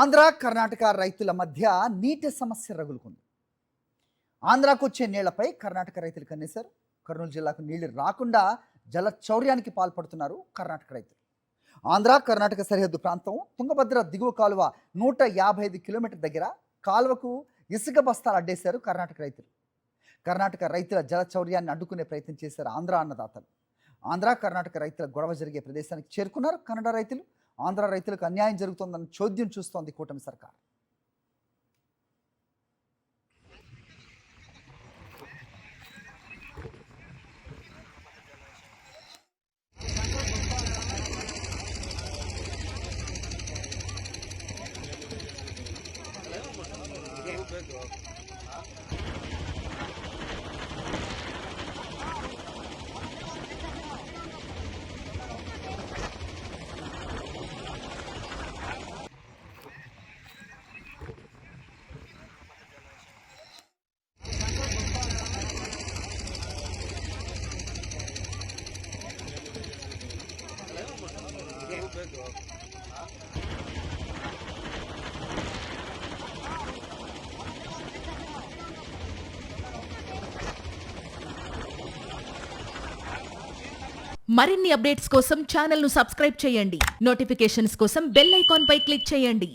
ఆంధ్ర కర్ణాటక రైతుల మధ్య నీటి సమస్య రగులుకుంది. ఆంధ్రాకు వచ్చే నీళ్లపై కర్ణాటక రైతులు కన్నేశారు. కర్నూలు జిల్లాకు నీళ్లు రాకుండా జల చౌర్యానికి పాల్పడుతున్నారు కర్ణాటక రైతులు. ఆంధ్ర కర్ణాటక సరిహద్దు ప్రాంతం తుంగభద్ర దిగువ కాలువ 155 కిలోమీటర్ దగ్గర కాలువకు ఇసుక బస్తాలు అడ్డేశారు కర్ణాటక రైతులు. కర్ణాటక రైతుల జల చౌర్యాన్ని అడ్డుకునే ప్రయత్నం చేశారు ఆంధ్ర అన్నదాతలు. ఆంధ్ర కర్ణాటక రైతుల గొడవ జరిగే ప్రదేశానికి చేరుకున్నారు కన్నడ రైతులు. ఆంధ్ర రైతులకు అన్యాయం జరుగుతోందని చోద్యం చూస్తోంది కూటమి సర్కార్. మరిన్ని అప్డేట్స్ కోసం ఛానల్ను సబ్స్క్రైబ్ చేయండి. నోటిఫికేషన్స్ కోసం బెల్ ఐకాన్ పై క్లిక్ చేయండి.